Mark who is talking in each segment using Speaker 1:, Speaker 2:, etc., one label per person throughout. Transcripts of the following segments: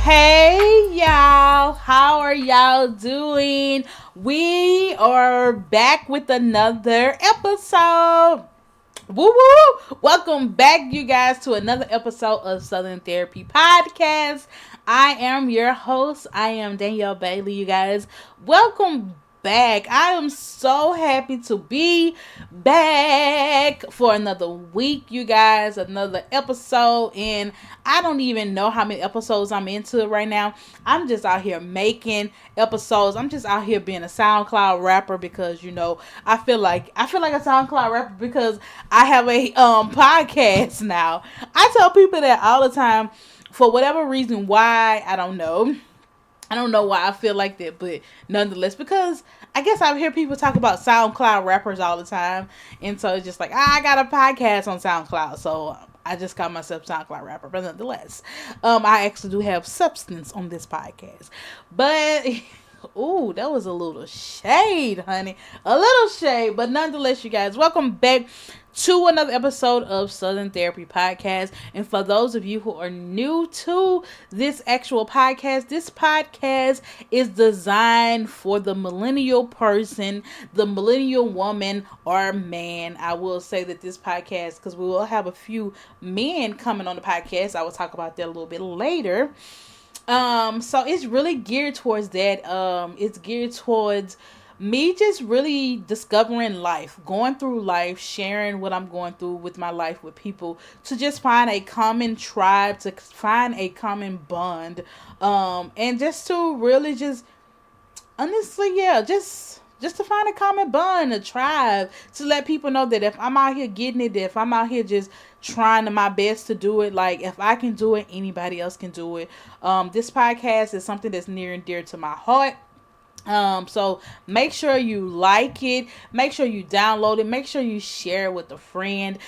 Speaker 1: Hey y'all, how are y'all doing? We are back with another episode. Woo woo! Welcome back, you guys, to another episode of Southern Therapy Podcast. I am your host. I am Danielle Bailey, you guys. Welcome back. I am so happy to be back for another week, you guys. Another episode, and I don't even know how many episodes I'm into right now. I'm just out here making episodes. I'm just out here being a SoundCloud rapper because I feel like a SoundCloud rapper because I have a podcast now. I tell people that all the time for whatever reason. Why, I don't know. I don't know why I feel like that, but nonetheless, because I guess I hear people talk about SoundCloud rappers all the time, and so it's just like, I got a podcast on SoundCloud, so I just call myself SoundCloud rapper. But nonetheless, I actually do have substance on this podcast, but. Ooh, that was a little shade, honey. A little shade. But nonetheless, you guys, welcome back to another episode of Southern Therapy Podcast. And for those of you who are new to this actual podcast, this podcast is designed for the millennial person, the millennial woman or man. I will say that this podcast, because we will have a few men coming on the podcast. I will talk about that a little bit later. So it's really geared towards that. It's geared towards me just really discovering life, going through life, sharing what I'm going through with my life with people, to just find a common tribe, to find a common bond, and just to really just honestly, yeah, just to find a common bond, a tribe, to let people know that if I'm out here getting it, if I'm out here just trying my best to do it, like if I can do it, anybody else can do it. This podcast is something that's near and dear to my heart. So make sure you like it, make sure you download it, make sure you share it with a friend.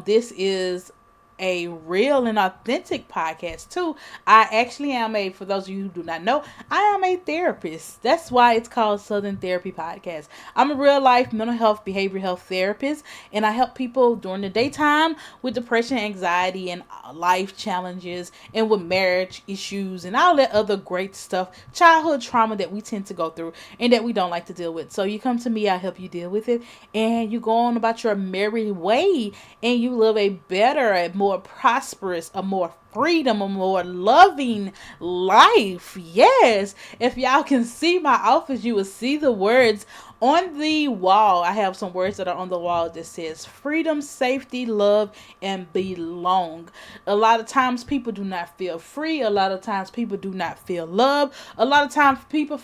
Speaker 1: This is a real and authentic podcast too. I actually am for those of you who do not know, I am a therapist. That's why it's called Southern Therapy Podcast. I'm a real life mental health, behavioral health therapist, and I help people during the daytime with depression, anxiety, and life challenges, and with marriage issues, and all that other great stuff, childhood trauma that we tend to go through and that we don't like to deal with. So you come to me, I help you deal with it, and you go on about your merry way, and you live a better, a more prosperous, a more freedom, a more loving life. Yes, if y'all can see my office, you will see the words on the wall. I have some words that are on the wall that says freedom, safety, love, and belong. A lot of times people do not feel free. A lot of times people do not feel love. A lot of times people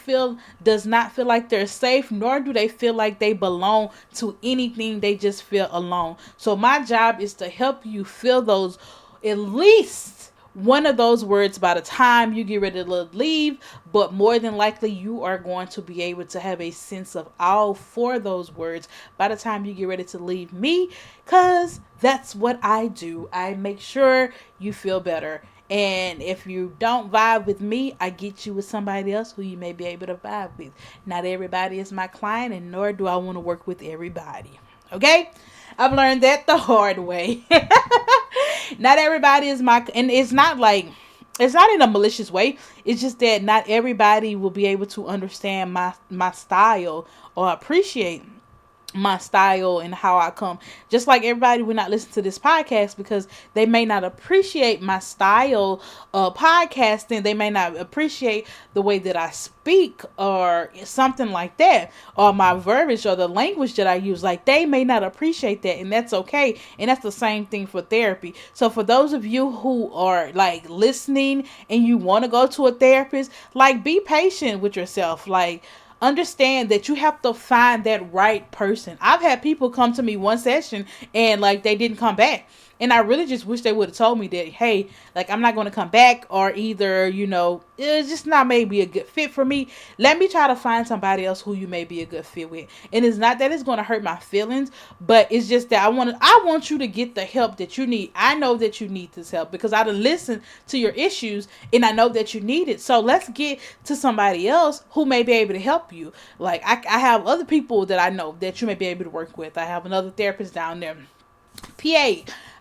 Speaker 1: does not feel like they're safe, nor do they feel like they belong to anything. They just feel alone. So my job is to help you feel those, at least one of those words, by the time you get ready to leave. But more than likely, you are going to be able to have a sense of all four of those words by the time you get ready to leave me, because that's what I do. I make sure you feel better. And if you don't vibe with me, I get you with somebody else who you may be able to vibe with. Not everybody is my client, and nor do I want to work with everybody. Okay? I've learned that the hard way. Not everybody is and it's not in a malicious way. It's just that not everybody will be able to understand my style or appreciate my style and how I come. Just like everybody will not listen to this podcast because they may not appreciate my style of podcasting. They may not appreciate the way that I speak or something like that, or my verbiage or the language that I use. Like, they may not appreciate that, and that's okay. And that's the same thing for therapy. So for those of you who are like listening and you want to go to a therapist, like, be patient with yourself. Like, understand that you have to find that right person. I've had people come to me one session and like they didn't come back. And I really just wish they would have told me that, hey, like, I'm not going to come back, or either, it's just not maybe a good fit for me. Let me try to find somebody else who you may be a good fit with. And it's not that it's going to hurt my feelings, but it's just that I want you to get the help that you need. I know that you need this help because I done listened to your issues and I know that you need it. So let's get to somebody else who may be able to help you. Like, I have other people that I know that you may be able to work with. I have another therapist down there, PA.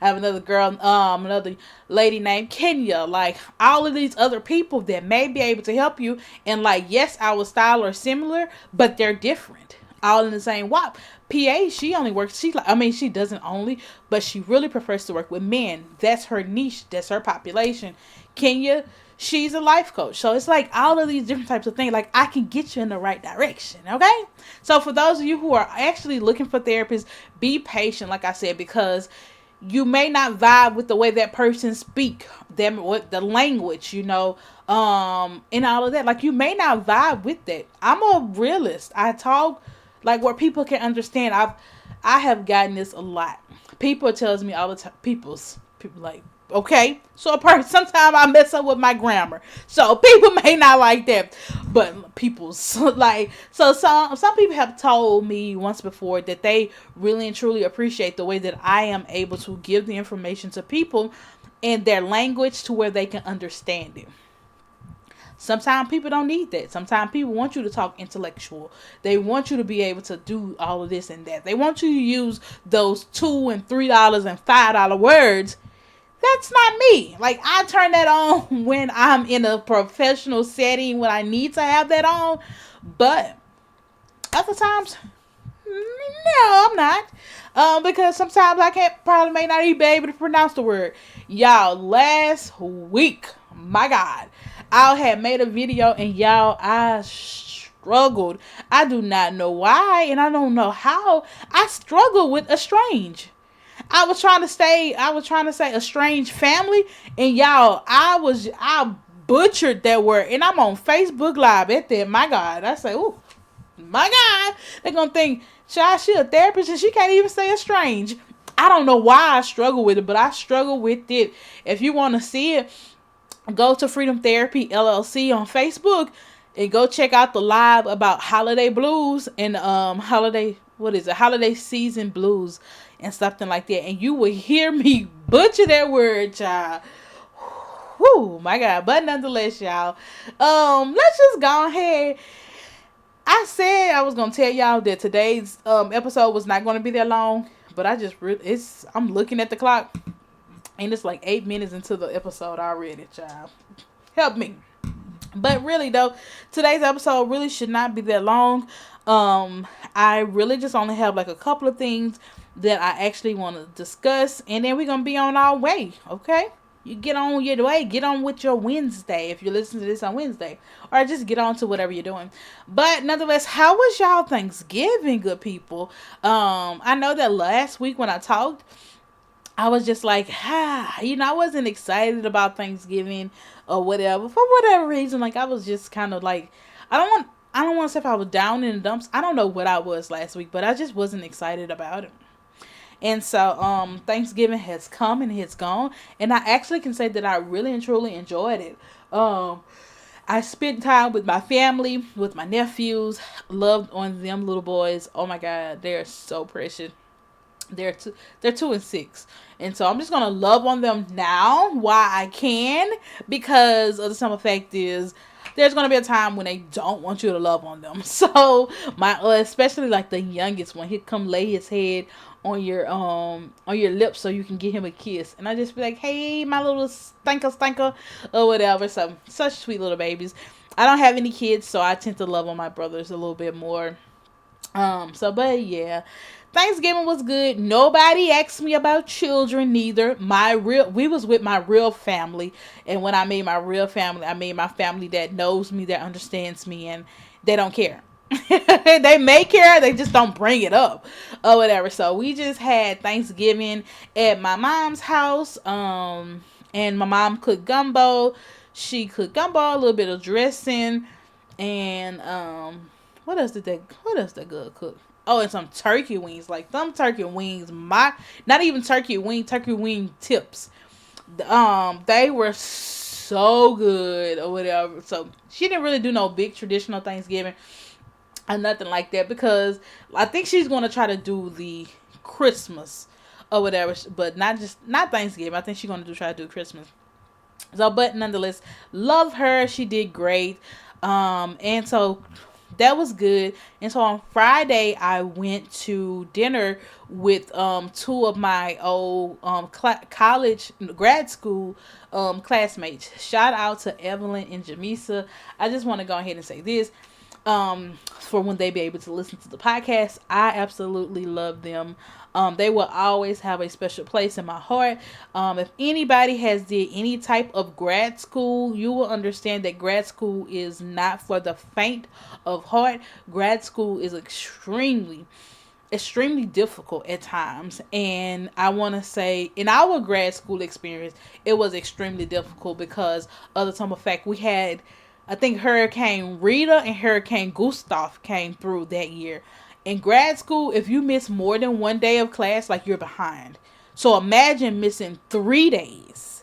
Speaker 1: I have another girl, another lady named Kenya. Like all of these other people that may be able to help you. And like, yes, our style are similar, but they're different. All in the same WAP. PA, she only works. She doesn't only, but she really prefers to work with men. That's her niche. That's her population. Kenya, she's a life coach. So it's like all of these different types of things. Like I can get you in the right direction. Okay. So for those of you who are actually looking for therapists, be patient. Like I said, because you may not vibe with the way that person speak, them with the language, and all of that. Like you may not vibe with that. I'm a realist. I talk like where people can understand. I have gotten this a lot. People tells me all the time. People like, okay, so a person, sometimes I mess up with my grammar, so people may not like that, but people's like, so some people have told me once before that they really and truly appreciate the way that I am able to give the information to people in their language to where they can understand it. Sometimes people don't need that. Sometimes people want you to talk intellectual. They want you to be able to do all of this and that. They want you to use those $2 and $3 and $5 words. That's not me. Like I turn that on when I'm in a professional setting, when I need to have that on. But other times, no, I'm not. Because sometimes I may not even be able to pronounce the word. Y'all, last week, my God, I had made a video and y'all, I struggled. I do not know why and I don't know how. I struggled with estrange. I was trying to say a strange family, and y'all, I butchered that word, and I'm on Facebook Live at that. My God, I say, oh, my God, they're gonna think, she a therapist and she can't even say estrange. I don't know why I struggle with it, but I struggle with it. If you want to see it, go to Freedom Therapy LLC on Facebook and go check out the live about holiday blues and holiday season blues and something like that, and you will hear me butcher that word, child. Whoo, my God. But nonetheless, y'all, let's just go ahead. I said I was gonna tell y'all that today's episode was not gonna be that long, but I'm looking at the clock and it's like 8 minutes into the episode already, child. Help me. But really though, today's episode really should not be that long. I really just only have like a couple of things that I actually want to discuss, and then we're gonna be on our way. Okay, you get on your way, get on with your Wednesday if you're listening to this on Wednesday, or just get on to whatever you're doing. But nonetheless, how was y'all Thanksgiving, good people? I know that last week when I talked, I was just like, I wasn't excited about Thanksgiving or whatever for whatever reason. Like I was just kind of like, I don't want to say if I was down in the dumps. I don't know what I was last week, but I just wasn't excited about it. And so Thanksgiving has come and it's gone, and I actually can say that I really and truly enjoyed it. I spent time with my family, with my nephews, loved on them little boys. Oh my God, they're so precious. They're 2 and 6, and so I'm just gonna love on them now while I can, because of the simple fact is there's gonna be a time when they don't want you to love on them. So especially like the youngest one, he'd come lay his head on your lips so you can give him a kiss, and I just be like, hey, my little stinker or whatever. So such sweet little babies. I don't have any kids, so I tend to love on my brothers a little bit more. But yeah, Thanksgiving was good. Nobody asked me about children neither. We was with my real family, and when I made my real family, I made my family that knows me, that understands me, and they don't care. They may care, they just don't bring it up or whatever. So we just had Thanksgiving at my mom's house, and my mom cooked gumbo. She cooked gumbo, a little bit of dressing, and what else did that girl cook? Oh, and some turkey wings. Like them turkey wings, not even turkey wing tips. They were so good or whatever. So she didn't really do no big traditional Thanksgiving or nothing like that, because I think she's gonna try to do the Christmas or whatever, but not Thanksgiving. I think she's gonna try to do Christmas. So, but nonetheless, love her. She did great. And so that was good. And so on Friday, I went to dinner with two of my old college grad school classmates. Shout out to Evelyn and Jamisa. I just want to go ahead and say this for when they be able to listen to the podcast. I absolutely love them. They will always have a special place in my heart. If anybody has did any type of grad school, you will understand that grad school is not for the faint of heart. Grad school is extremely difficult at times, and I want to say in our grad school experience it was extremely difficult because of the simple fact we had, I think, Hurricane Rita and Hurricane Gustav came through that year. In grad school, if you miss more than one day of class, like, you're behind. So imagine missing 3 days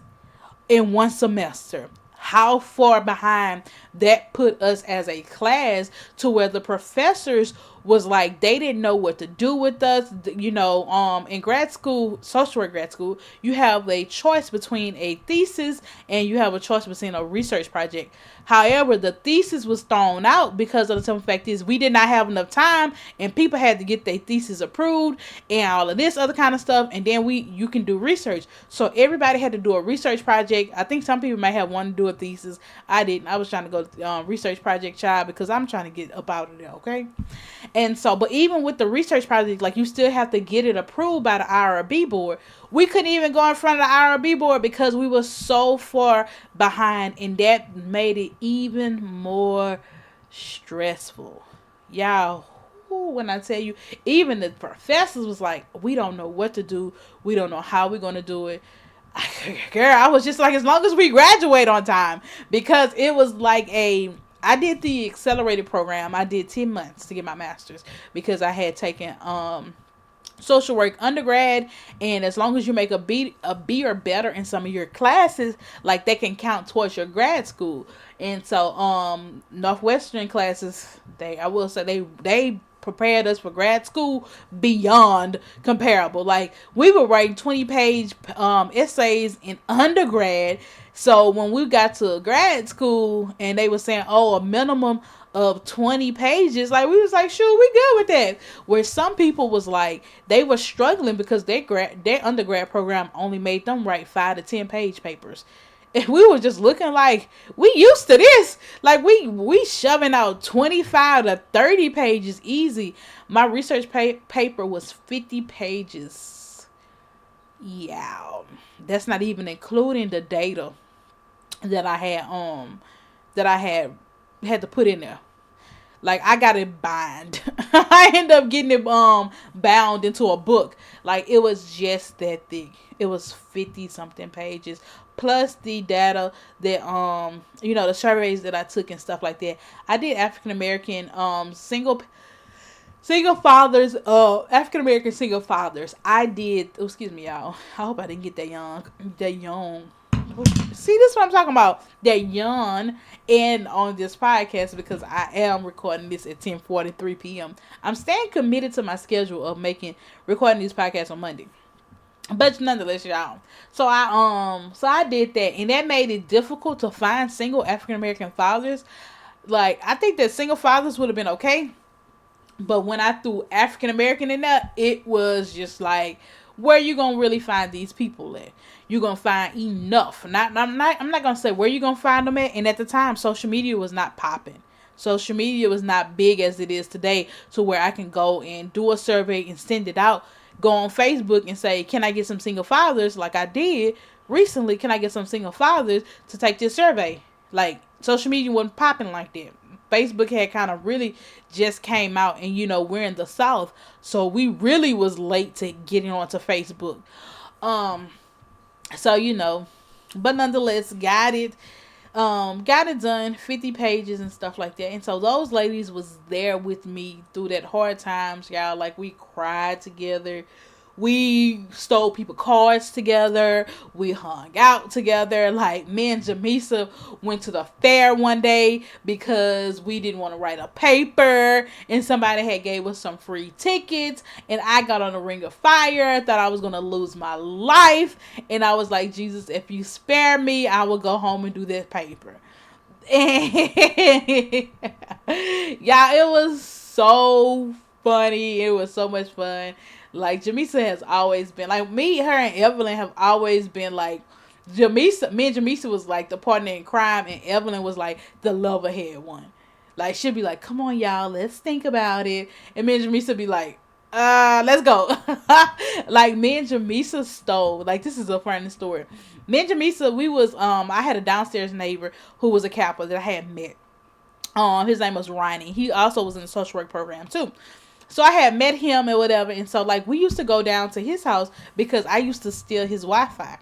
Speaker 1: in one semester. How far behind that put us as a class, to where the professors was like, they didn't know what to do with us. In grad school, social work grad school, you have a choice between a thesis and you have a choice between a research project. However, the thesis was thrown out because of the simple fact is we did not have enough time, and people had to get their thesis approved and all of this other kind of stuff, and then you can do research. So everybody had to do a research project. I think some people might have wanted to do a thesis. I didn't. I was trying to go research project child because I'm trying to get up out of there, okay? And so, but even with the research project, like, you still have to get it approved by the IRB board. We couldn't even go in front of the IRB board because we were so far behind, and that made it even more stressful. Y'all, when I tell you, even the professors was like, we don't know what to do. We don't know how we're going to do it. Girl, I was just like, as long as we graduate on time, because it was like I did the accelerated program. I did 10 months to get my master's because I had taken social work undergrad, and as long as you make a B or better in some of your classes, like, they can count towards your grad school. And so Northwestern classes, I will say they prepared us for grad school beyond comparable. Like, we were writing 20-page essays in undergrad. So when we got to grad school and they were saying, oh, a minimum of 20 pages, like, we was like, sure, we good with that. Where some people was like, they were struggling because their undergrad program only made them write 5 to 10 page papers. And we were just looking like, we used to this. Like, we shoving out 25 to 30 pages easy. My research paper was 50 pages. Yeah. That's not even including the data that I had to put in there. Like, I got it bound. I ended up getting it bound into a book. Like, it was just that thick. It was 50 something pages, plus the data that the surveys that I took and stuff like that. I did African American single fathers, African American single fathers. I did. Oh, excuse me, y'all. I hope I didn't get that young. See, this is what I'm talking about. That young, and on this podcast, because I am recording this at 10:43 p.m. I'm staying committed to my schedule of recording these podcasts on Monday. But nonetheless, y'all. So I did that, and that made it difficult to find single African American fathers. Like, I think that single fathers would have been okay, but when I threw African American in there, it was just like, where you gonna really find these people at? You're gonna find enough. I'm not gonna say where you gonna find them at. And at the time, social media was not popping. Social media was not big as it is today, to where I can go and do a survey and send it out. Go on Facebook and say, can I get some single fathers, like I did recently? Can I get some single fathers to take this survey? Like, social media wasn't popping like that. Facebook had kind of really just came out, and we're in the South, so we really was late to getting onto Facebook. But nonetheless, got it done, 50 pages and stuff like that. And so those ladies was there with me through that hard times, y'all. Like, we cried together. We stole people cards together. We hung out together. Like, me and Jamisa went to the fair one day because we didn't want to write a paper, and somebody had gave us some free tickets, and I got on a ring of fire. Thought I was going to lose my life, and I was like, Jesus, if you spare me, I will go home and do that paper. And yeah, it was so funny. It was so much fun. Like Jamisa has always been like me, her and Evelyn have always been like Jamisa. Me and Jamisa was like the partner in crime, and Evelyn was like the lover head one. Like she'd be like, "Come on, y'all, let's think about it," and me and Jamisa be like, let's go." Like me and Jamisa stole. Like this is a funny story. Me and Jamisa, we was I had a downstairs neighbor who was a Kappa that I had met. His name was Ronnie. He also was in the social work program too. So I had met him and whatever, and so like we used to go down to his house because I used to steal his Wi-Fi.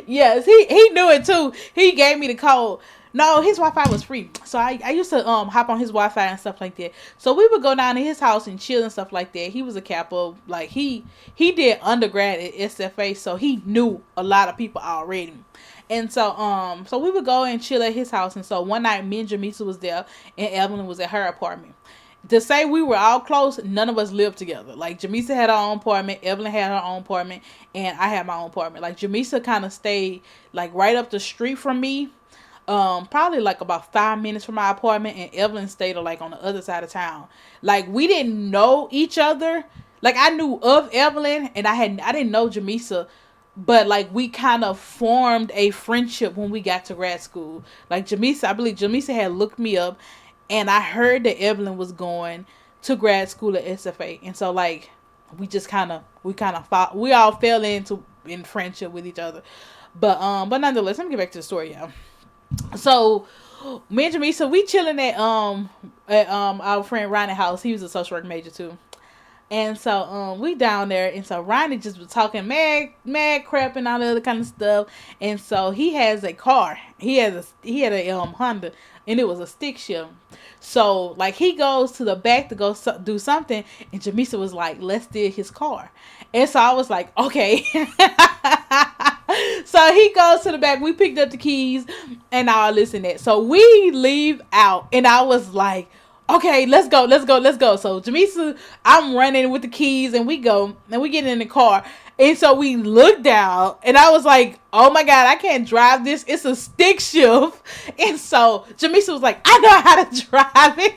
Speaker 1: Yes, he knew it too. He gave me the code. No, his Wi-Fi was free, so I used to hop on his Wi-Fi and stuff like that. So we would go down to his house and chill and stuff like that. He was a capo, like he did undergrad at SFA, so he knew a lot of people already. And so we would go and chill at his house. And so one night, me and Jamisa was there, and Evelyn was at her apartment. To say we were all close, none of us lived together. Like Jamisa had her own apartment, Evelyn had her own apartment, and I had my own apartment. Like Jamisa kind of stayed like right up the street from me, probably like about 5 minutes from my apartment, and Evelyn stayed like on the other side of town. Like we didn't know each other. Like I knew of Evelyn, and I didn't know Jamisa, but like we kind of formed a friendship when we got to grad school. Like Jamisa, I believe Jamisa had looked me up, and I heard that Evelyn was going to grad school at SFA, and so like we all fell into in friendship with each other. But nonetheless, let me get back to the story, y'all. So me and Jamisa, we chilling at our friend Ronnie's house. He was a social work major too. And so we down there, and so Ronnie just was talking mad crap and all the other kind of stuff. And so he has a car. He had a Honda, and it was a stick shift. So like he goes to the back to go do something, and Jamisa was like, "Let's steal his car." And so I was like, "Okay." So he goes to the back. We picked up the keys and all this and that. So we leave out, and I was like, "Okay, let's go, let's go, let's go." So Jamisa, I'm running with the keys, and we go, and we get in the car. And so we look down, and I was like, "Oh my God, I can't drive this. It's a stick shift." And so Jamisa was like, "I know how to drive it."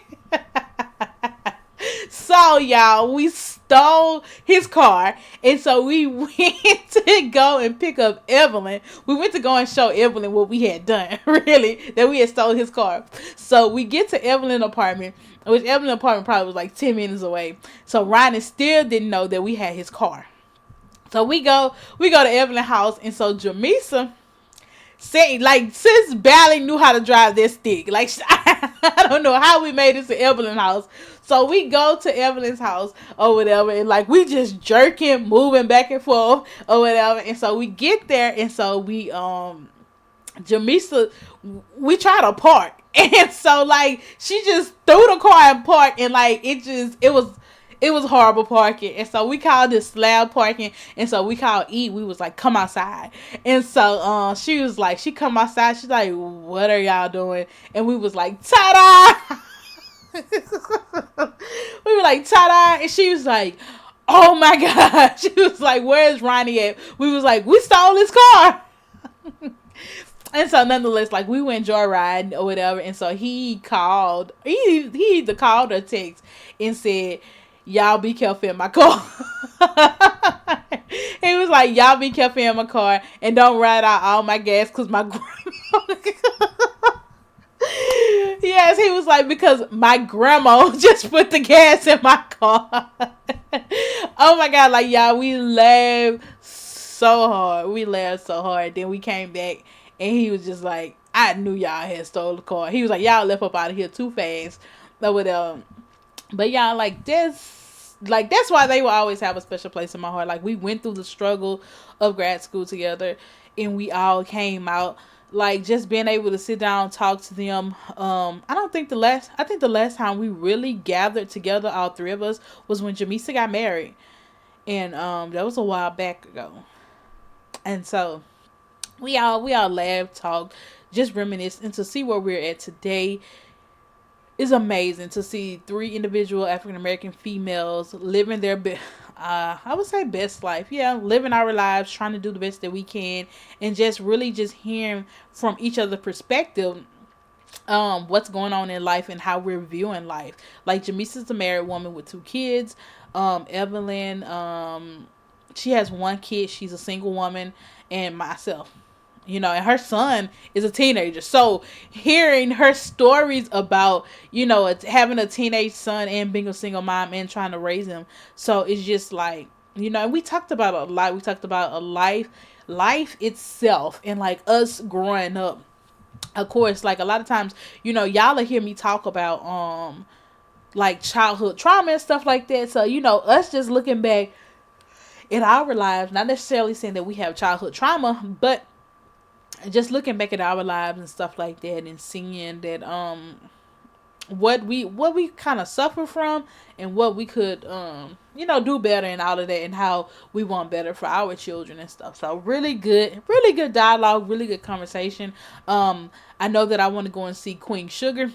Speaker 1: So y'all, we stole his car, and so we went to go and pick up Evelyn. We went to go and show Evelyn what we had done, really, that we had stolen his car. So we get to Evelyn's apartment, which Evelyn's apartment probably was like 10 minutes away. So Ronnie still didn't know that we had his car. So we go to Evelyn's house, and so Jamisa say like sis barely knew how to drive this stick. Like I don't know how we made it to Evelyn's house. So we go to Evelyn's house or whatever, and like we just jerking, moving back and forth or whatever. And so we get there, and so we Jamisa, we try to park, and so like she just threw the car and parked, and like it was horrible parking. And so we called this slab parking. And so we called E. We was like, "Come outside." And so she was like, she come outside. She's like, "What are y'all doing?" And we was like, "Ta-da!" We were like, "Ta-da!" And she was like, "Oh my God." She was like, "Where's Ronnie at?" We was like, "We stole his car." And so nonetheless, like we went joyriding or whatever. And so he either called or text and said, "Y'all be careful in my car." He was like, "Y'all be careful in my car and don't ride out all my gas because my grandma." Yes, he was like, "Because my grandma just put the gas in my car." Oh my God, like y'all, we laughed so hard. We laughed so hard. Then we came back, and he was just like, "I knew y'all had stole the car." He was like, "Y'all left up out of here too fast." But y'all, like that's why they will always have a special place in my heart. Like we went through the struggle of grad school together, and we all came out. Like just being able to sit down and talk to them. I think the last time we really gathered together, all three of us, was when Jamisa got married. And that was a while back ago. And so we all laughed, talked, just reminisced, and to see where we're at today is amazing. To see three individual African American females living their I would say best life. Yeah, living our lives, trying to do the best that we can, and just really just hearing from each other perspective, what's going on in life and how we're viewing life. Like Jamisa's a married woman with 2 kids. Evelyn, she has 1 kid. She's a single woman, and myself. And her son is a teenager. So hearing her stories about, having a teenage son and being a single mom and trying to raise him. So it's just like, and we talked about a lot. We talked about a life itself, and like us growing up. Of course, like a lot of times, y'all will hear me talk about like childhood trauma and stuff like that. So, us just looking back in our lives, not necessarily saying that we have childhood trauma, but just looking back at our lives and stuff like that, and seeing that what we kind of suffer from, and what we could do better and all of that, and how we want better for our children and stuff. So really good dialogue, really good conversation. I know that I want to go and see Queen Sugar.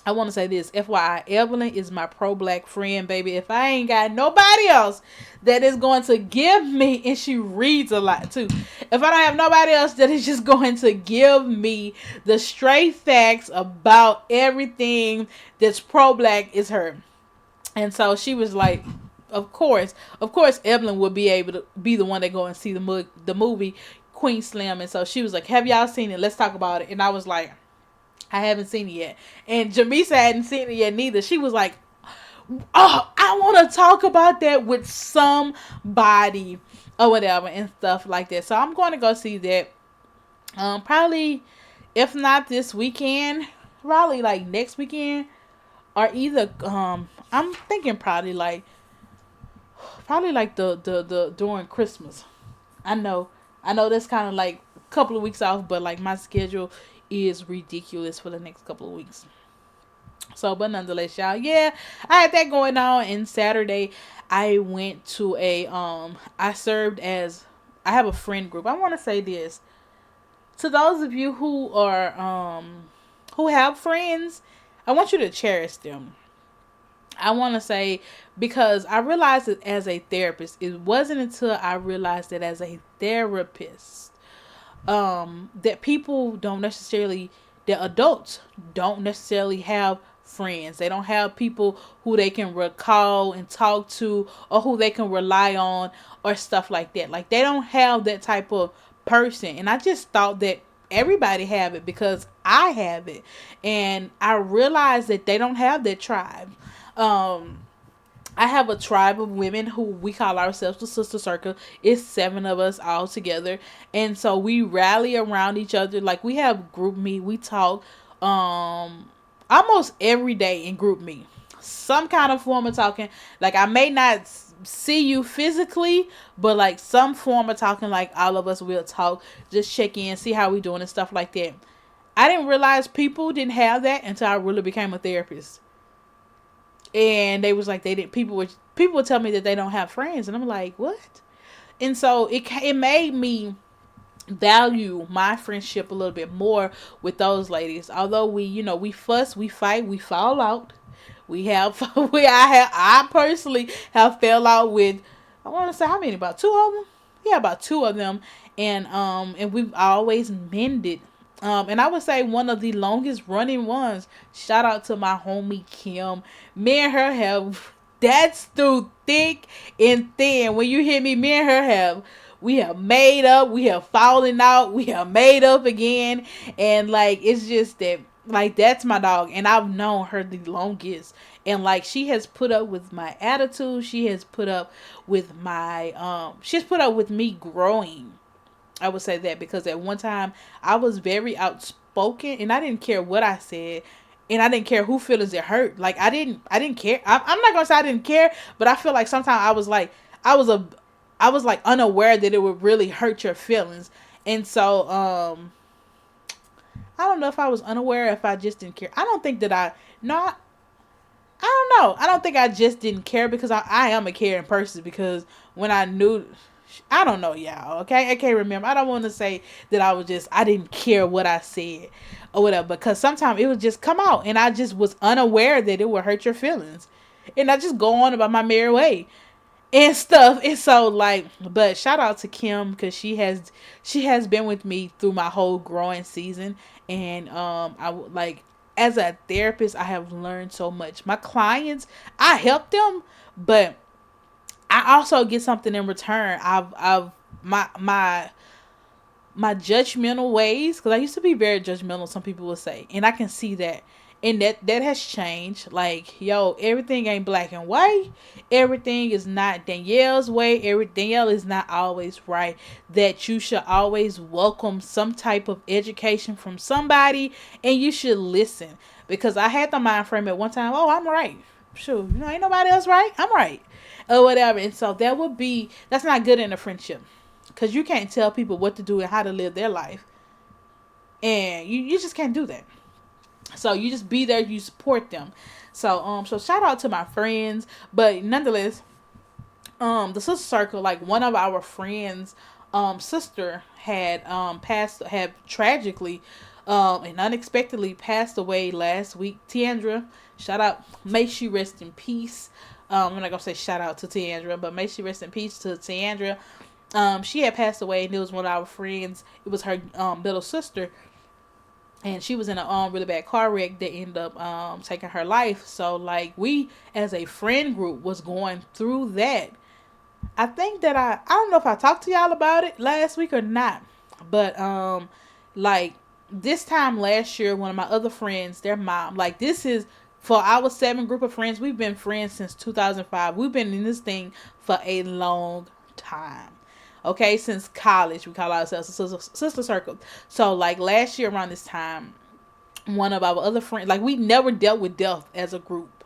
Speaker 1: I want to say this, FYI, Evelyn is my pro-black friend, baby. If I ain't got nobody else that is going to give me, and she reads a lot too. If I don't have nobody else that is just going to give me the straight facts about everything that's pro-black, is her. And so she was like, of course, Evelyn would be able to be the one that go and see the movie Queen Slim. And so she was like, have y'all seen it? Let's talk about it. And I was like, I haven't seen it yet. And Jamisa hadn't seen it yet neither. She was like, oh, I want to talk about that with somebody or whatever and stuff like that. So I'm going to go see that. Probably, if not this weekend, probably like next weekend, or either I'm thinking probably like the during Christmas. I know that's kind of like a couple of weeks off, but like my schedule is ridiculous for the next couple of weeks. So, but nonetheless, y'all, yeah, I had that going on. And Saturday, I went to I served as, I have a friend group. I want to say this to those of you who are who have friends. I want you to cherish them. I want to say, because I realized it as a therapist. It wasn't until I realized that as a therapist, that people don't necessarily, that adults don't necessarily have friends. They don't have people who they can recall and talk to, or who they can rely on, or stuff like that. Like, they don't have that type of person. And I just thought that everybody have it, because I have it. And I realized that they don't have that tribe. I have a tribe of women who we call ourselves the Sister Circle. It's 7 of us all together. And so we rally around each other. Like, we have group meet. We talk almost every day in group meet. Some kind of form of talking. Like, I may not see you physically, but like some form of talking. Like, all of us will talk. Just check in, see how we doing and stuff like that. I didn't realize people didn't have that until I really became a therapist. And they was like, people would tell me that they don't have friends, and I'm like, what? And so it made me value my friendship a little bit more with those ladies. Although we fuss, we fight, we fall out. I personally have fell out with, I want to say, how many? About 2 of them. Yeah, about 2 of them. And we've always mended. And I would say one of the longest running ones, shout out to my homie Kim. Me and her that's through thick and thin. When you hear me and her we have made up, we have fallen out, we have made up again. And like, it's just that, like, that's my dog. And I've known her the longest. And like, she has put up with my attitude. She has put up with she's put up with me growing. I would say that, because at one time I was very outspoken, and I didn't care what I said, and I didn't care who feelings it hurt. Like, I didn't care. I'm not gonna say I didn't care, but I feel like sometimes I was like unaware that it would really hurt your feelings. And so I don't know if I was unaware, if I just didn't care. I don't think that I don't know. I don't think I just didn't care, because I am a caring person, because when I knew, I don't know, y'all, okay? I can't remember. I don't want to say that I didn't care what I said or whatever, because sometimes it would just come out, and I just was unaware that it would hurt your feelings. And I just go on about my merry way. and stuff. And so like, but shout out to Kim because she has been with me through my whole growing season. And I would like, as a therapist, I have learned so much. My clients, I help them, but I also get something in return. I've my judgmental ways, because I used to be very judgmental, some people would say, and I can see that, and that has changed. Like, yo, everything ain't black and white. Everything is not Danielle's way. Danielle is not always right. That you should always welcome some type of education from somebody, and you should listen. Because I had the mind frame at one time, oh, I'm right. Sure, ain't nobody else right. I'm right, or whatever. And so that's not good in a friendship, because you can't tell people what to do and how to live their life. And you just can't do that. So you just be there, you support them. So shout out to my friends. But nonetheless, the sister circle, like one of our friends, sister had tragically and unexpectedly passed away last week. Tiandra, shout out, may she rest in peace. I'm not gonna say shout out to Tiandra, but may she rest in peace to Tiandra. She had passed away, and it was one of our friends. It was her little sister, and she was in a really bad car wreck that ended up taking her life. So like, we as a friend group was going through that. I think that I don't know if I talked to y'all about it last week or not, but like, this time last year, one of my other friends, their mom, like, this is for our 7 group of friends. We've been friends since 2005. We've been in this thing for a long time. Okay, since college, we call ourselves a sister circle. So like, last year around this time, one of our other friends, like, we never dealt with death as a group.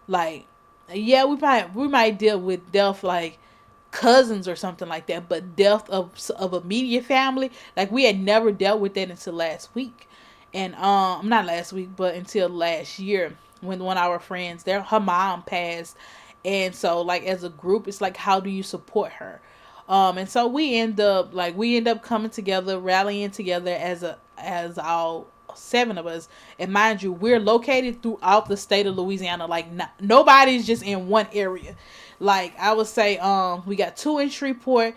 Speaker 1: Like, yeah, we might deal with death like cousins or something like that, but death of immediate family, like, we had never dealt with that until last week. And not last week, but until last year, when one of our friends, her mom passed. And so like, as a group, it's like, how do you support her? And so we end up coming together, rallying together as all 7 of us. And mind you, we're located throughout the state of Louisiana. Like, nobody's just in one area. Like, I would say, we got 2 in Shreveport,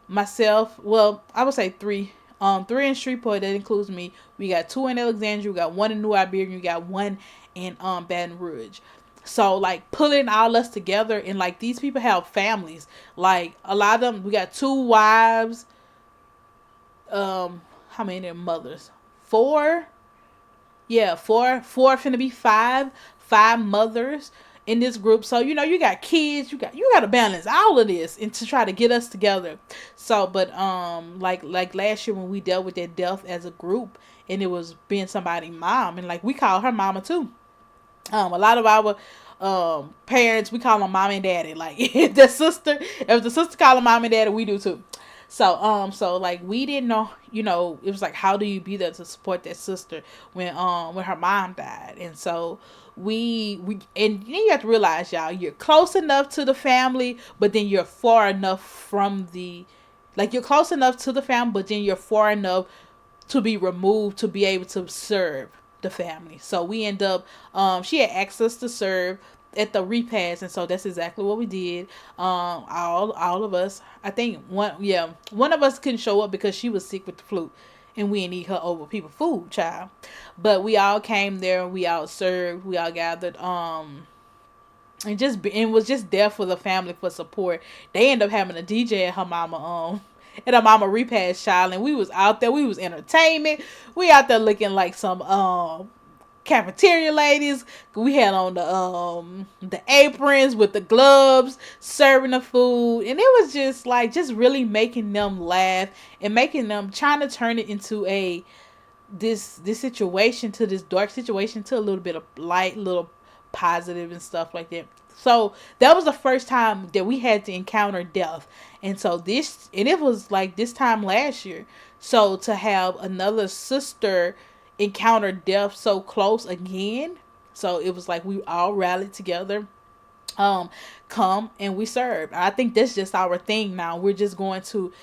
Speaker 1: myself. Well, I would say 3. 3 in Shreveport, that includes me. We got 2 in Alexandria. We got 1 in New Iberia. We got 1 in Baton Rouge. So like, pulling all us together, and like, these people have families. Like, a lot of them, we got 2 wives. How many of them mothers? 4. Yeah, 4 finna be 5. 5 mothers in this group. So you got kids. You got to balance all of this and to try to get us together. So, but like last year when we dealt with that death as a group, and it was being somebody's mom, and like, we call her mama too. A lot of our parents, we call them mom and daddy. Like, if the sister call them mom and daddy, we do too. So like, we didn't know, it was like, how do you be there to support that sister when her mom died? And so we and you have to realize, y'all, you're close enough to the family, but then you're far enough from the, like, you're close enough to the family, but then you're far enough to be removed to be able to serve the family. So we end up, she had asked us to serve at the repast, and so that's exactly what we did. All of us, I think one of us couldn't show up because she was sick with the flu, and we didn't need her over people food, child. But we all came there, we all served, we all gathered, and was just there for the family, for support. They ended up having a DJ at her mama repast, child, and we was out there, we was entertainment. We out there looking like some cafeteria ladies. We had on the aprons with the gloves, serving the food, and it was just like, just really making them laugh, and making them, trying to turn it into this situation, to this dark situation, to a little bit of light, little positive and stuff like that. So that was the first time that we had to encounter death. And it was like this time last year. So to have another sister encounter death so close again, so it was like, we all rallied together, come and we served. I think that's just our thing now. We're just going to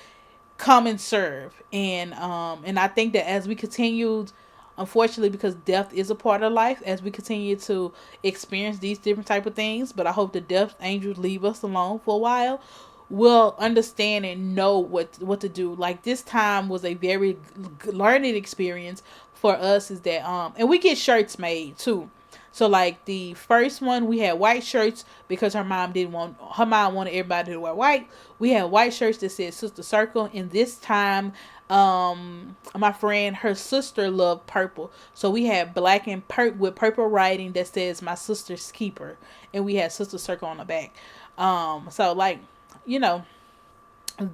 Speaker 1: come and serve. And I think that as we continued unfortunately, because death is a part of life as we continue to experience these different type of things. But I hope the death angels leave us alone for a while. Will understand and know what to do. Like this time was a very learning experience for us. Is that and we get shirts made too. So like the first one, we had white shirts because her mom wanted everybody to wear white. We had white shirts that said Sister Circle, and this time, my friend, her sister loved purple, so we had black and with purple writing that says My Sister's Keeper, and we had Sister Circle on the back. So like, you know,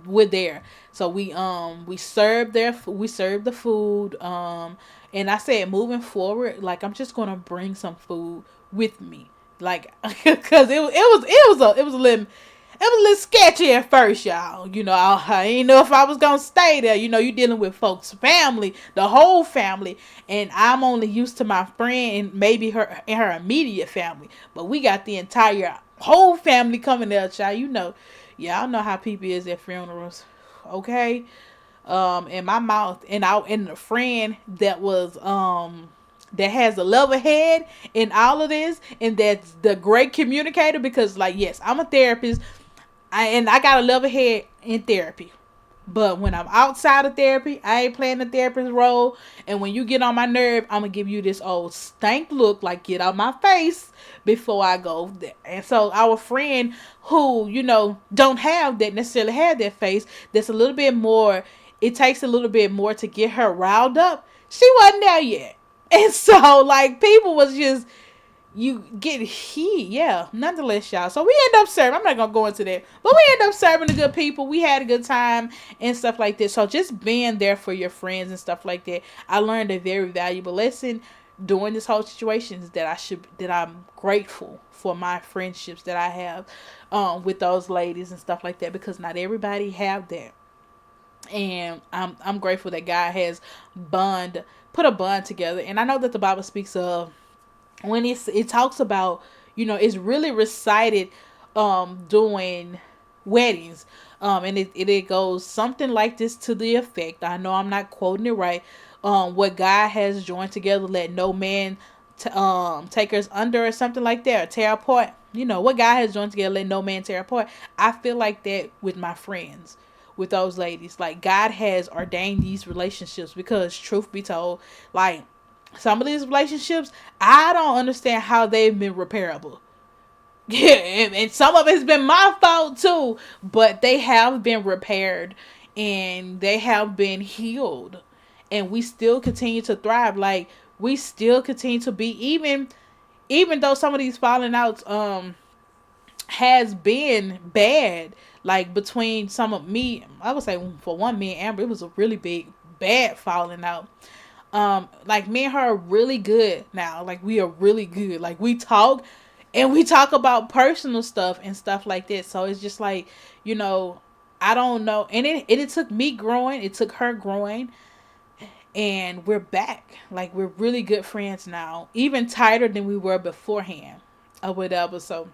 Speaker 1: we're there. So we served the food. And I said, moving forward, like I'm just gonna bring some food with me, like, because it was a little. It was a little sketchy at first, y'all. You know, I didn't know if I was gonna stay there. You know, you dealing with folks' family, the whole family, and I'm only used to my friend and maybe her and her immediate family, but we got the entire whole family coming there, child. You know, y'all know how people is at funerals, okay? In my mouth, and the friend that was that has a level head in all of this, and that's the great communicator, because like, yes, I'm a therapist, and I got a level head in therapy. But when I'm outside of therapy, I ain't playing the therapist role. And when you get on my nerve, I'm gonna give you this old stank look, like get out my face before I go there. And so our friend who, you know, don't have that necessarily have that face, that's a little bit more, it takes a little bit more to get her riled up. She wasn't there yet. And so like people was just, you get heat, yeah. Nonetheless, y'all. So we end up serving. I'm not gonna go into that, but we end up serving the good people. We had a good time and stuff like this. So just being there for your friends and stuff like that, I learned a very valuable lesson during this whole situation, is that I'm grateful for my friendships that I have with those ladies and stuff like that, because not everybody have that. And I'm grateful that God has put a bond together. And I know that the Bible speaks of, when it talks about, you know, it's really recited during weddings, and it goes something like this to the effect, I know I'm not quoting it right, what God has joined together, let no man take us under, or something like that, or tear apart. You know, what God has joined together, let no man tear apart. I feel like that with my friends, with those ladies. Like God has ordained these relationships, because truth be told, like some of these relationships, I don't understand how they've been repairable. Yeah, and some of it's been my fault too, but they have been repaired and they have been healed, and we still continue to thrive. Like we still continue to be, even though some of these falling outs has been bad. Like between some of me, I would say for one, me and Amber, it was a really bad falling out. Like me and her are really good now. Like we are really good. Like we talk, and we talk about personal stuff and stuff like that. So it's just like, you know, I don't know. And it took me growing, it took her growing, and we're back. Like we're really good friends now, even tighter than we were beforehand or whatever. So,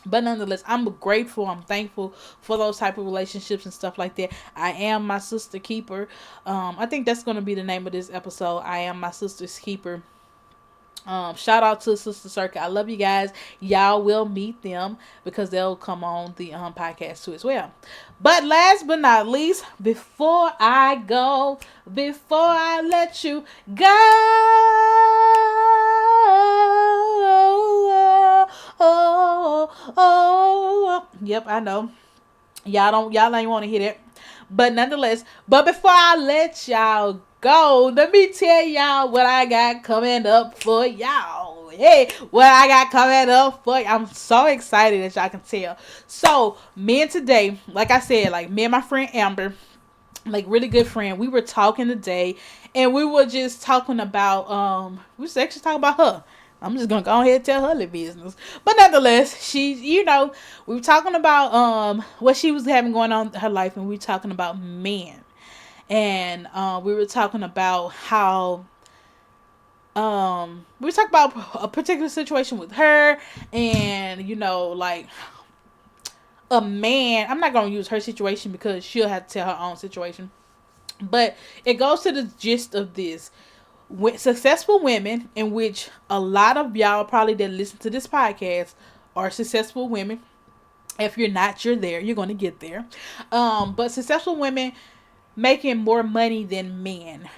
Speaker 1: but nonetheless, I'm grateful, I'm thankful for those type of relationships and stuff like that. I am my sister keeper. I think that's going to be the name of this episode. I am my sister's keeper. Shout out to Sister Circle. I love you guys. Y'all will meet them, because they'll come on the podcast too as well. But last but not least, before I let you go, yep, I know. Y'all ain't want to hear that. But nonetheless, but before I let y'all go, let me tell y'all what I got coming up for y'all. Hey, what I got coming up for y'all. I'm so excited, as y'all can tell. So, me and today, like I said, like me and my friend Amber, like really good friend, we were talking today, and we were just talking about we was actually talking about her. I'm just gonna go ahead and tell her the business. But nonetheless, she, you know, we were talking about what she was having going on in her life, and we were talking about men. And we were talking about how we were talking about a particular situation with her, and you know, like a man, I'm not gonna use her situation because she'll have to tell her own situation. But it goes to the gist of this. successful women, in which a lot of y'all probably that listen to this podcast are successful women. If you're not, you're there. You're going to get there. But successful women making more money than men,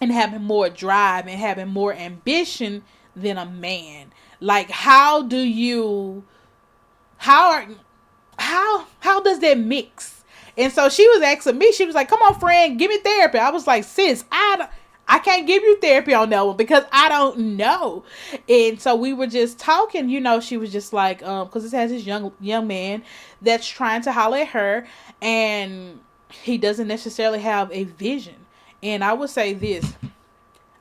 Speaker 1: and having more drive and having more ambition than a man. Like, how do you, how are, how does that mix? And so she was asking me, she was like, come on, friend, give me therapy. I was like, sis, I can't give you therapy on that one because I don't know. And so we were just talking, she was just like, because it has this young man that's trying to holler at her, and he doesn't necessarily have a vision. And I would say this,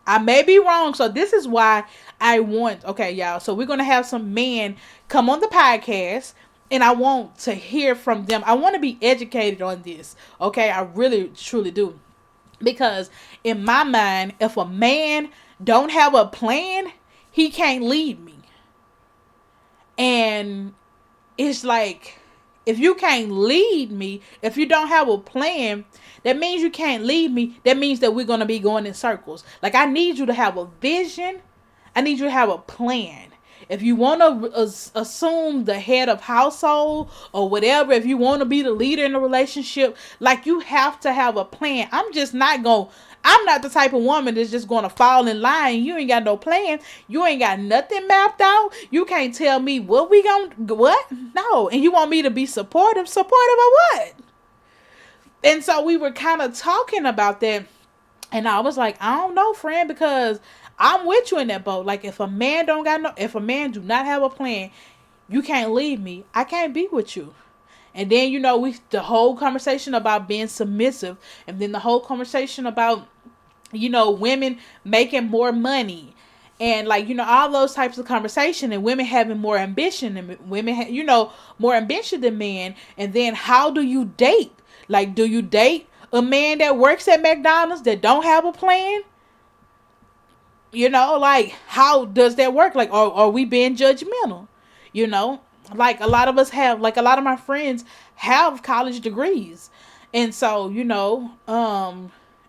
Speaker 1: I may be wrong. So this is why I want, okay, y'all. So we're going to have some men come on the podcast, and I want to hear from them. I want to be educated on this. Okay. I really, truly do. Because in my mind, if a man don't have a plan, he can't lead me. And it's like, if you can't lead me, if you don't have a plan, that means you can't lead me. That means that we're going to be going in circles. Like, I need you to have a vision. I need you to have a plan. If you want to assume the head of household or whatever, if you want to be the leader in a relationship, like, you have to have a plan. I'm not the type of woman that's just going to fall in line. You ain't got no plan. You ain't got nothing mapped out. You can't tell me what we what? No. And you want me to be supportive? Supportive of what? And so we were kind of talking about that. And I was like, I don't know, friend, because I'm with you in that boat. Like, if a man do not have a plan, you can't leave me. I can't be with you. And then, the whole conversation about being submissive, and then the whole conversation about, women making more money, and like, all those types of conversation, and women having more ambition, and women, more ambition than men. And then how do you date? Like, do you date a man that works at McDonald's that don't have a plan? Like, how does that work? Like, are we being judgmental? Like, a lot of us have, like, a lot of my friends have college degrees. And so,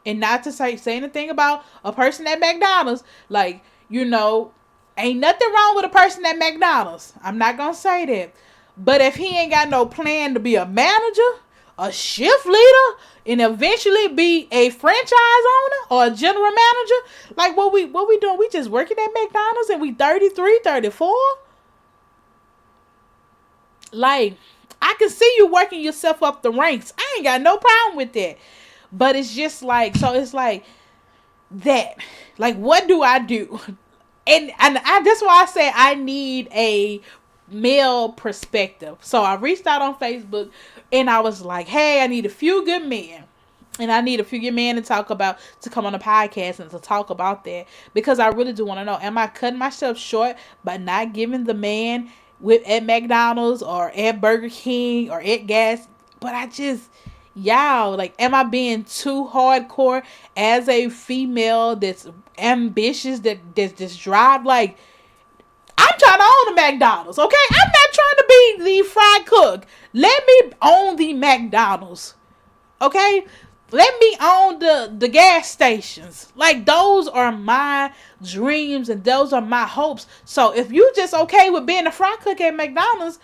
Speaker 1: and not to say anything about a person at McDonald's, like, ain't nothing wrong with a person at McDonald's. I'm not going to say that. But if he ain't got no plan to be a manager, a shift leader, and eventually be a franchise owner or a general manager, like, what we doing? We just working at McDonald's and we 33, 34? Like, I can see you working yourself up the ranks. I ain't got no problem with that. But it's just like, so it's like that. Like, what do I do? And that's why I say I need a male perspective. So I reached out on Facebook, and I was like, hey, I need a few good men. And I need a few good men to come on the podcast and to talk about that. Because I really do want to know, am I cutting myself short by not giving the man at McDonald's or at Burger King or at gas? But y'all, like, am I being too hardcore as a female that's ambitious, that's just drive? Like, I'm trying to own the McDonald's, okay? I'm not trying to be the fry cook. Let me own the McDonald's, okay? Let me own the gas stations. Like, those are my dreams and those are my hopes. So if you just okay with being a fry cook at McDonald's,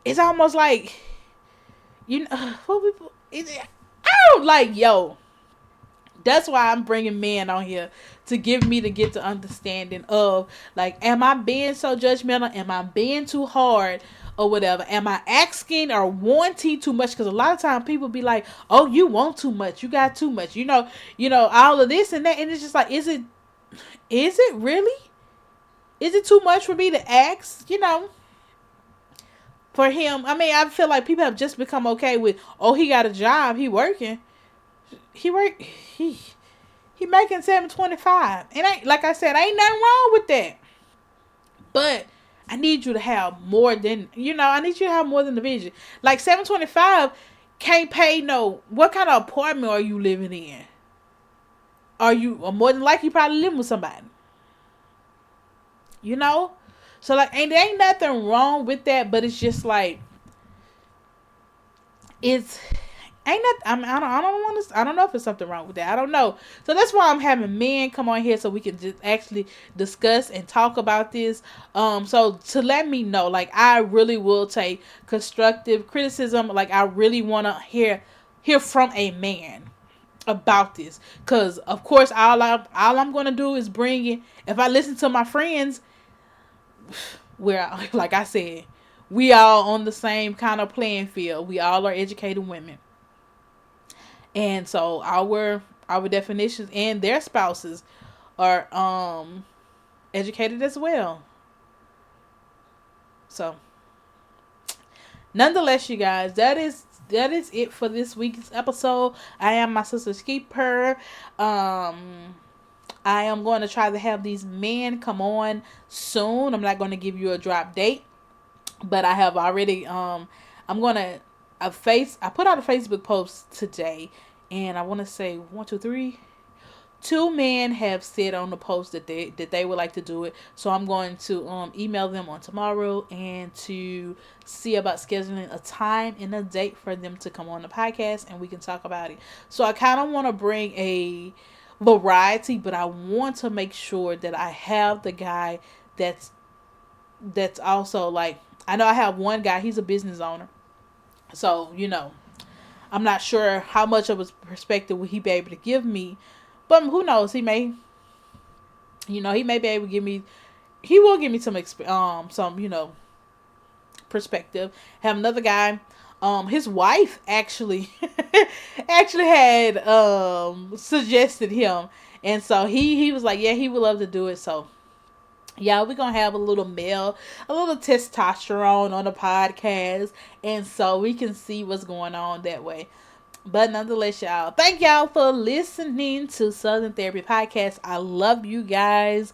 Speaker 1: it's almost like, I don't like, that's why I'm bringing men on here to get the understanding of, like, am I being so judgmental? Am I being too hard or whatever? Am I asking or wanting too much? Because a lot of times people be like, oh, you want too much. You got too much. All of this and that. And it's just like, is it really? Is it too much for me to ask? For him, I mean, I feel like people have just become okay with, oh, he got a job, he working. He making $725. And like I said, ain't nothing wrong with that. But I need you to have more than, I need you to have more than the vision. Like, $725 can't pay what kind of apartment are you living in? Or more than likely, you probably living with somebody. So, like, there ain't nothing wrong with that, but it's just like, Ain't that I don't want to, I don't know if there's something wrong with that. I don't know. So that's why I'm having men come on here so we can just actually discuss and talk about this. So to let me know, like I really will take constructive criticism. Like I really want to hear from a man about this, because of course all I'm gonna do is bring it. If I listen to my friends, where like I said, we all on the same kind of playing field. We all are educated women, and so our definitions and their spouses are educated as well. So nonetheless, you guys, that is it for this week's episode. I am my sister's keeper. I am going to try to have these men come on soon. I'm not going to give you a drop date, but I have already I'm going to I put out a Facebook post today, and I want to say one, two, three. Two men have said on the post that they would like to do it. So I'm going to email them on tomorrow and to see about scheduling a time and a date for them to come on the podcast and we can talk about it. So I kind of want to bring a variety, but I want to make sure that I have the guy that's also like, I know I have one guy, he's a business owner. So, I'm not sure how much of his perspective will he be able to give me, but who knows? He may be able to give me. He will give me some perspective. Have another guy. His wife actually, actually had suggested him, and so he was like, yeah, he would love to do it. So yeah, we're gonna have a little testosterone on the podcast, and so we can see what's going on that way. But nonetheless, y'all, thank y'all for listening to Southern Therapy Podcast. I love you guys.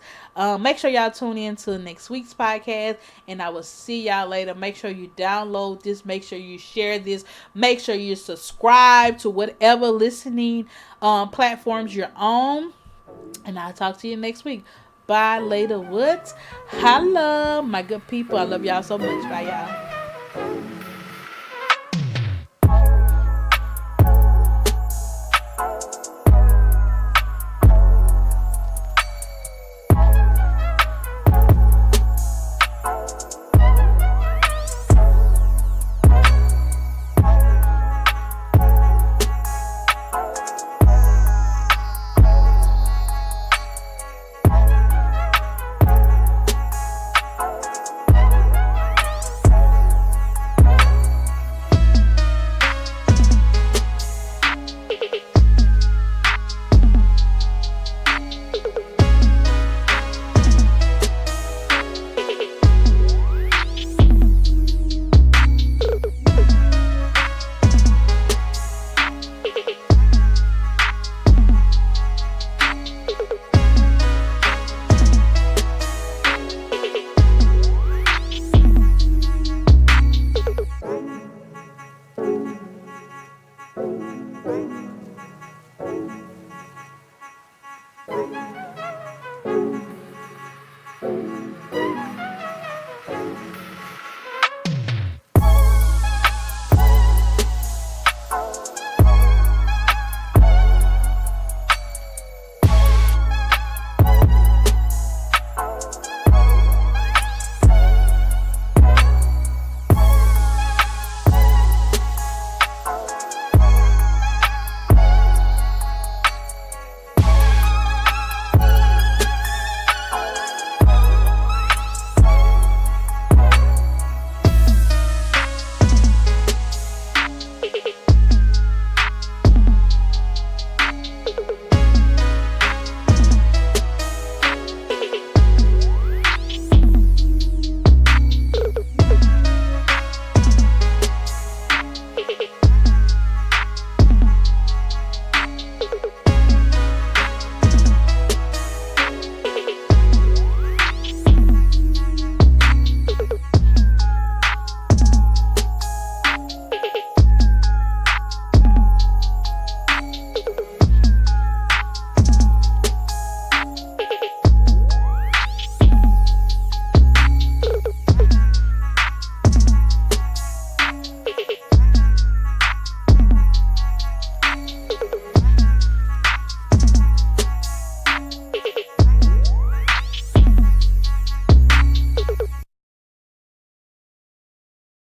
Speaker 1: Make sure y'all tune in to next week's podcast, and I will see y'all later. Make sure you download this. Make sure you share this. Make sure you subscribe to whatever listening platforms you're on. And I'll talk to you next week. Bye, later. What? Hello, my good people. I love y'all so much. Bye, y'all.